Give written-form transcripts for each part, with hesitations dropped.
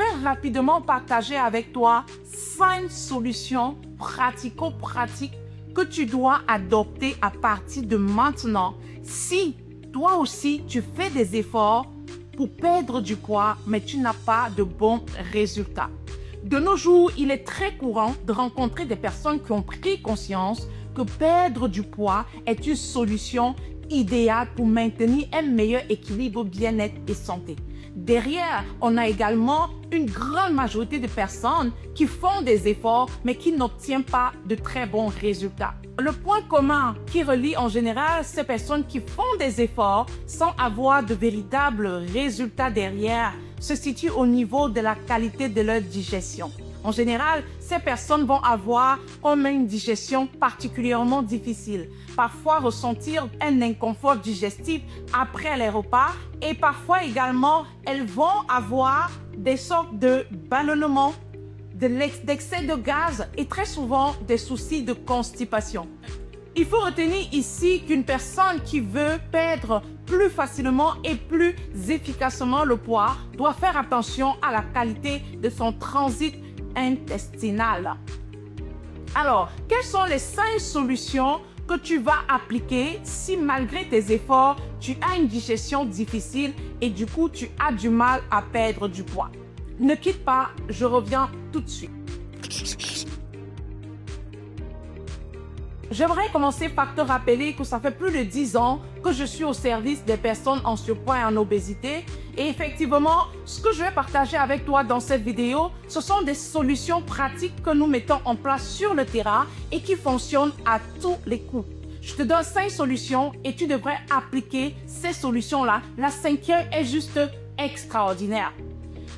vais rapidement partager avec toi 5 solutions pratico-pratiques que tu dois adopter à partir de maintenant si toi aussi tu fais des efforts pour perdre du poids mais tu n'as pas de bons résultats. De nos jours, il est très courant de rencontrer des personnes qui ont pris conscience que perdre du poids est une solution idéale pour maintenir un meilleur équilibre bien-être et santé. Derrière, on a également une grande majorité de personnes qui font des efforts mais qui n'obtiennent pas de très bons résultats. Le point commun qui relie en général ces personnes qui font des efforts sans avoir de véritables résultats derrière se situe au niveau de la qualité de leur digestion. En général, ces personnes vont avoir comme une digestion particulièrement difficile, parfois ressentir un inconfort digestif après les repas et parfois également, elles vont avoir des sortes de ballonnements, d'excès de gaz et très souvent des soucis de constipation. Il faut retenir ici qu'une personne qui veut perdre plus facilement et plus efficacement le poids doit faire attention à la qualité de son transit intestinal. Alors, quelles sont les 5 solutions que tu vas appliquer si malgré tes efforts, tu as une digestion difficile et du coup, tu as du mal à perdre du poids? Ne quitte pas, je reviens tout de suite. J'aimerais commencer par te rappeler que ça fait plus de 10 ans que je suis au service des personnes en surpoids et en obésité. Et effectivement, ce que je vais partager avec toi dans cette vidéo, ce sont des solutions pratiques que nous mettons en place sur le terrain et qui fonctionnent à tous les coups. Je te donne 5 solutions et tu devrais appliquer ces solutions-là. La 5e est juste extraordinaire.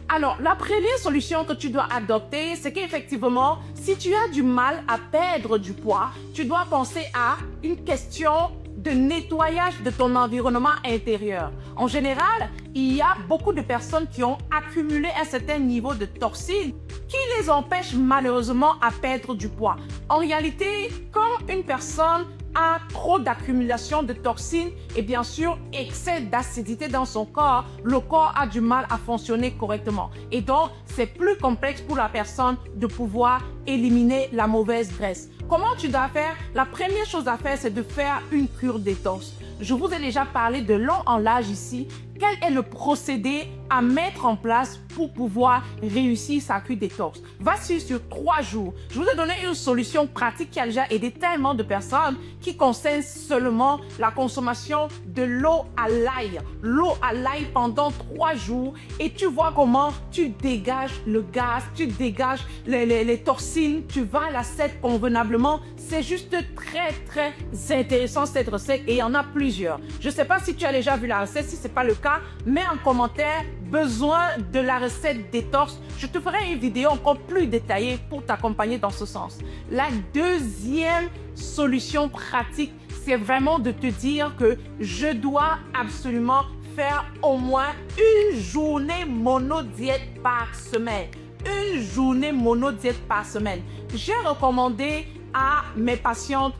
Alors, la première solution que tu dois adopter, c'est qu'effectivement, si tu as du mal à perdre du poids, tu dois penser à une question de nettoyage de ton environnement intérieur. En général, il y a beaucoup de personnes qui ont accumulé un certain niveau de toxines qui les empêchent malheureusement à perdre du poids. En réalité, quand une personne a trop d'accumulation de toxines et bien sûr excès d'acidité dans son corps, le corps a du mal à fonctionner correctement. Et donc, c'est plus complexe pour la personne de pouvoir éliminer la mauvaise graisse. Comment tu dois faire? La première chose à faire, c'est de faire une cure détox. Je vous ai déjà parlé de long en large ici. Quel est le procédé à mettre en place pour pouvoir réussir sa cure détox? Voici sur 3 jours. Je vous ai donné une solution pratique qui a déjà aidé tellement de personnes qui concerne seulement la consommation de l'eau à l'ail. L'eau à l'ail pendant 3 jours et tu vois comment tu dégages le gaz, tu dégages les toxines, tu vas à l'assiette convenablement. C'est juste très intéressant cette recette et il y en a plusieurs. Je ne sais pas si tu as déjà vu la recette, si ce n'est pas le cas, mets en commentaire besoin de la recette détox. Je te ferai une vidéo encore plus détaillée pour t'accompagner dans ce sens. La deuxième solution pratique, c'est vraiment de te dire que je dois absolument faire au moins une journée monodiète par semaine. Une journée monodiète par semaine. J'ai recommandé à mes patientes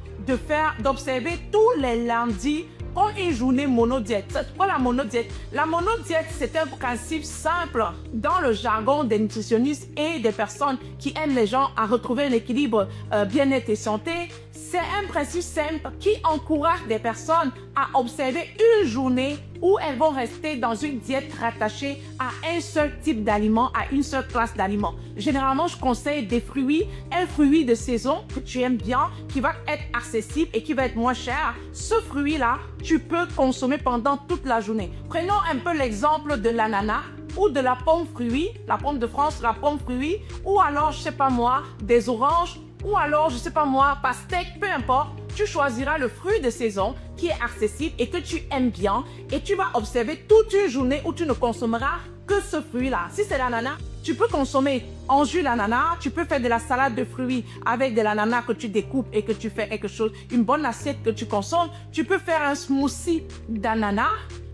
d'observer tous les lundis comme une journée monodiète. C'est quoi la monodiète? La monodiète, c'est un principe simple dans le jargon des nutritionnistes et des personnes qui aiment les gens à retrouver un équilibre bien-être et santé. C'est un principe simple qui encourage des personnes à observer une journée où elles vont rester dans une diète rattachée à un seul type d'aliment, à une seule classe d'aliments. Généralement, je conseille des fruits, un fruit de saison que tu aimes bien, qui va être accessible et qui va être moins cher. Ce fruit-là, tu peux consommer pendant toute la journée. Prenons un peu l'exemple de l'ananas ou de la pomme fruit, la pomme de France, la pomme fruit, ou alors, je sais pas moi, des oranges, ou alors, je sais pas moi, pastèque, peu importe. Tu choisiras le fruit de saison qui est accessible et que tu aimes bien et tu vas observer toute une journée où tu ne consommeras que ce fruit-là. Si c'est l'ananas, tu peux consommer en jus l'ananas, tu peux faire de la salade de fruits avec de l'ananas que tu découpes et que tu fais quelque chose, une bonne assiette que tu consommes. Tu peux faire un smoothie d'ananas.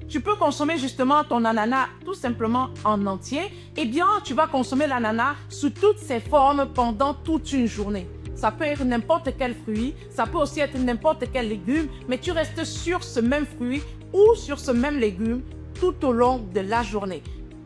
Tu peux consommer justement ton ananas tout simplement en entier. Eh bien, tu vas consommer l'ananas sous toutes ses formes pendant toute une journée. Ça peut être n'importe quel fruit, ça peut aussi être n'importe quel légume, mais tu restes sur ce même fruit ou sur ce même légume tout au long de la journée.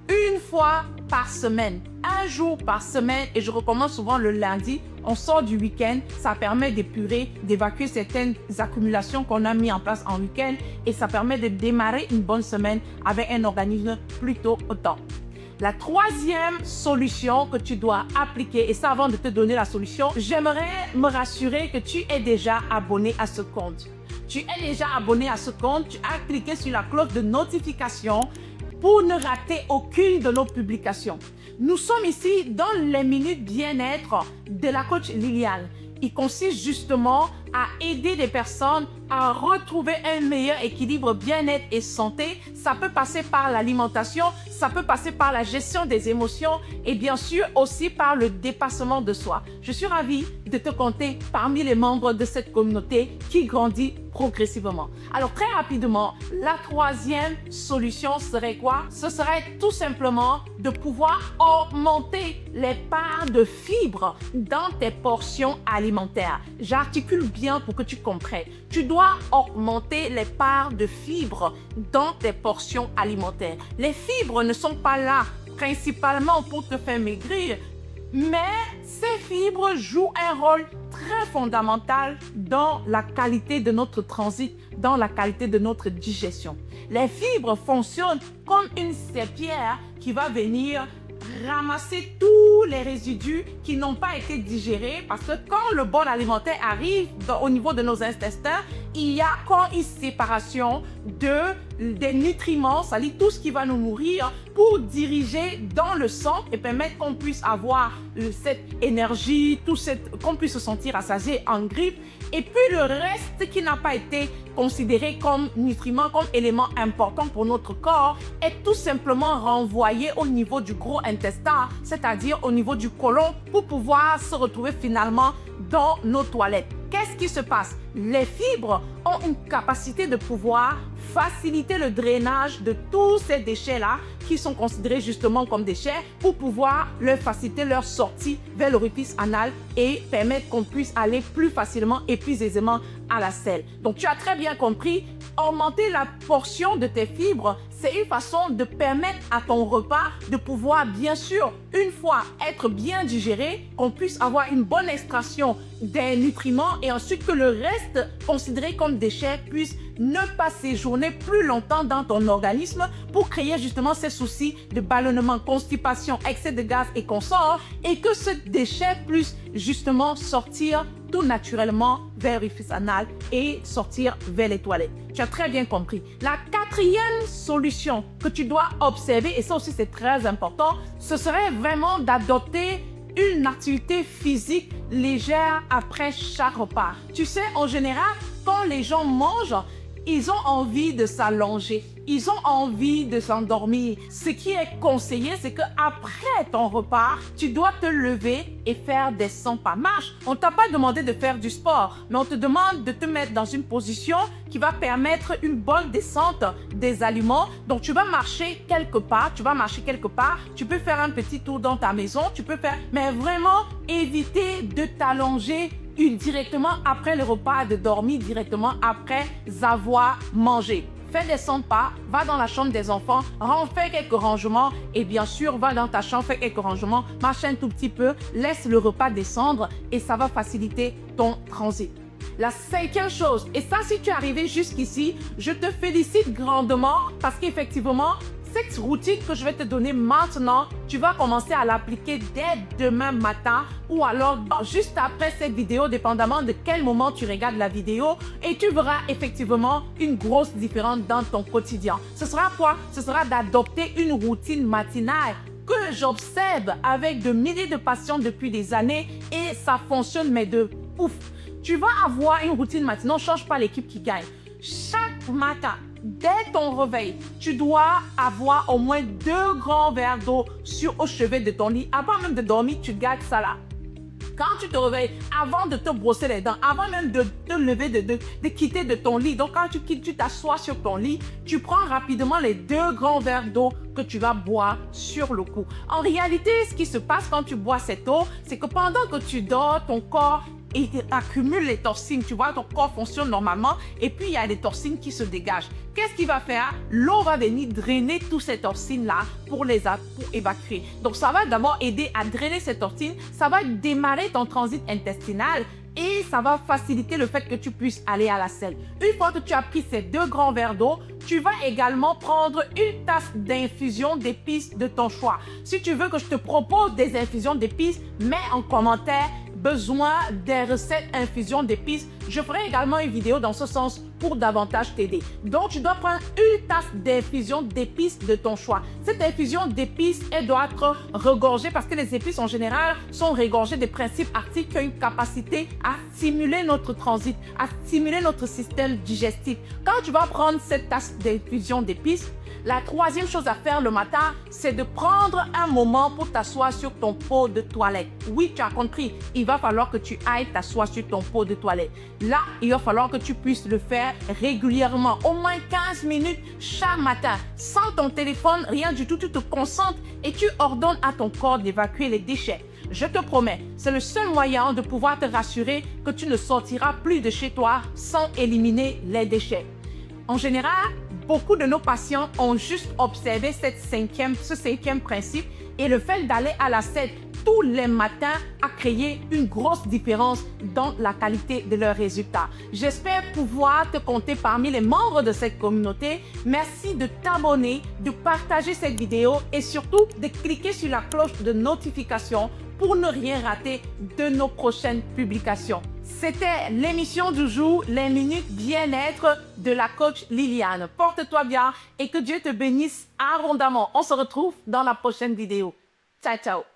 une fois par semaine, un jour par semaine, et je recommande souvent le lundi. On sort du week-end, ça permet d'épurer, d'évacuer certaines accumulations qu'on a mis en place en week-end et ça permet de démarrer une bonne semaine avec un organisme plutôt au temps. La troisième solution que tu dois appliquer, et ça avant de te donner la solution, j'aimerais me rassurer que tu es déjà abonné à ce compte. Tu es déjà abonné à ce compte, tu as cliqué sur la cloche de notification pour ne rater aucune de nos publications. Nous sommes ici dans les minutes bien-être de la coach Liliane. Il consiste justement à aider les personnes à retrouver un meilleur équilibre bien-être et santé. Ça peut passer par l'alimentation, ça peut passer par la gestion des émotions et bien sûr aussi par le dépassement de soi. Je suis ravie de te compter parmi les membres de cette communauté qui grandit progressivement. Alors très rapidement, la troisième solution serait quoi? Ce serait tout simplement de pouvoir augmenter les parts de fibres dans tes portions alimentaires. J'articule bien pour que tu comprennes. Tu dois augmenter les parts de fibres dans tes portions alimentaires. Les fibres ne sont pas là principalement pour te faire maigrir, mais ces fibres jouent un rôle très fondamental dans la qualité de notre transit, dans la qualité de notre digestion. Les fibres fonctionnent comme une serpillière qui va venir ramasser tous les résidus qui n'ont pas été digérés parce que quand le bol alimentaire arrive au niveau de nos intestins, il y a quand une séparation des nutriments, c'est-à-dire tout ce qui va nous nourrir pour diriger dans le sang et permettre qu'on puisse avoir cette énergie, qu'on puisse se sentir rassasié en grippe. Et puis le reste qui n'a pas été considéré comme nutriment, comme élément important pour notre corps, est tout simplement renvoyé au niveau du gros intestin, c'est-à-dire au niveau du côlon, pour pouvoir se retrouver finalement dans nos toilettes. Qu'est-ce qui se passe? Les fibres ont une capacité de pouvoir faciliter le drainage de tous ces déchets-là qui sont considérés justement comme déchets pour pouvoir leur faciliter leur sortie vers l'orifice anal et permettre qu'on puisse aller plus facilement et plus aisément à la selle. Donc tu as très bien compris, augmenter la portion de tes fibres, c'est une façon de permettre à ton repas de pouvoir bien sûr, une fois être bien digéré, qu'on puisse avoir une bonne extraction des nutriments et ensuite que le reste considéré comme déchets puisse ne pas séjourner plus longtemps dans ton organisme pour créer justement ces soucis de ballonnement, constipation, excès de gaz et consorts et que ce déchet puisse justement sortir tout naturellement vers l'orifice anal et sortir vers les toilettes. Tu as très bien compris. La quatrième solution que tu dois observer, et ça aussi c'est très important, ce serait vraiment d'adopter une activité physique légère après chaque repas. Tu sais, en général, quand les gens mangent, ils ont envie de s'allonger, ils ont envie de s'endormir. Ce qui est conseillé, c'est qu'après ton repas, tu dois te lever et faire des 100 pas. Marche. On ne t'a pas demandé de faire du sport, mais on te demande de te mettre dans une position qui va permettre une bonne descente des aliments. Donc, tu vas marcher quelque part, tu peux faire un petit tour dans ta maison, mais vraiment éviter de t'allonger directement après le repas, de dormir directement après avoir mangé. Fais des 100 pas, va dans la chambre des enfants, fais quelques rangements et bien sûr, va dans ta chambre, fais quelques rangements, marche un tout petit peu, laisse le repas descendre et ça va faciliter ton transit. La cinquième chose, et ça si tu es arrivé jusqu'ici, je te félicite grandement parce qu'effectivement, cette routine que je vais te donner maintenant, tu vas commencer à l'appliquer dès demain matin ou alors juste après cette vidéo, dépendamment de quel moment tu regardes la vidéo et tu verras effectivement une grosse différence dans ton quotidien. Ce sera quoi? Ce sera d'adopter une routine matinale que j'observe avec de milliers de patients depuis des années et ça fonctionne mais de ouf. Tu vas avoir une routine matinale, ne change pas l'équipe qui gagne. Chaque matin, dès ton réveil, tu dois avoir au moins 2 grands verres d'eau au chevet de ton lit. Avant même de dormir, tu gardes ça là. Quand tu te réveilles, avant de te brosser les dents, avant même de te lever, de quitter de ton lit, donc quand tu quittes, tu t'assois sur ton lit, tu prends rapidement les 2 grands verres d'eau que tu vas boire sur le coup. En réalité, ce qui se passe quand tu bois cette eau, c'est que pendant que tu dors, ton corps et il accumule les toxines. Tu vois, ton corps fonctionne normalement et puis il y a des toxines qui se dégagent. Qu'est-ce qu'il va faire? L'eau va venir drainer toutes ces toxines-là pour évacuer. Donc, ça va d'abord aider à drainer ces toxines. Ça va démarrer ton transit intestinal et ça va faciliter le fait que tu puisses aller à la selle. Une fois que tu as pris ces 2 grands verres d'eau, tu vas également prendre une tasse d'infusion d'épices de ton choix. Si tu veux que je te propose des infusions d'épices, mets en commentaire besoin des recettes infusion d'épices. Je ferai également une vidéo dans ce sens pour davantage t'aider. Donc, tu dois prendre une tasse d'infusion d'épices de ton choix. Cette infusion d'épices, elle doit être regorgée parce que les épices en général sont regorgées des principes actifs qui ont une capacité à stimuler notre transit, à stimuler notre système digestif. Quand tu vas prendre cette tasse d'infusion d'épices, la 3e chose à faire le matin, c'est de prendre un moment pour t'asseoir sur ton pot de toilette. Oui, tu as compris, il va falloir que tu ailles t'asseoir sur ton pot de toilette. Là, il va falloir que tu puisses le faire régulièrement, au moins 15 minutes chaque matin. Sans ton téléphone, rien du tout, tu te concentres et tu ordonnes à ton corps d'évacuer les déchets. Je te promets, c'est le seul moyen de pouvoir te rassurer que tu ne sortiras plus de chez toi sans éliminer les déchets. En général, beaucoup de nos patients ont juste observé ce 5e principe et le fait d'aller à la selle tous les matins a créé une grosse différence dans la qualité de leurs résultats. J'espère pouvoir te compter parmi les membres de cette communauté. Merci de t'abonner, de partager cette vidéo et surtout de cliquer sur la cloche de notification pour ne rien rater de nos prochaines publications. C'était l'émission du jour, les minutes bien-être de la coach Liliane. Porte-toi bien et que Dieu te bénisse abondamment. On se retrouve dans la prochaine vidéo. Ciao, ciao.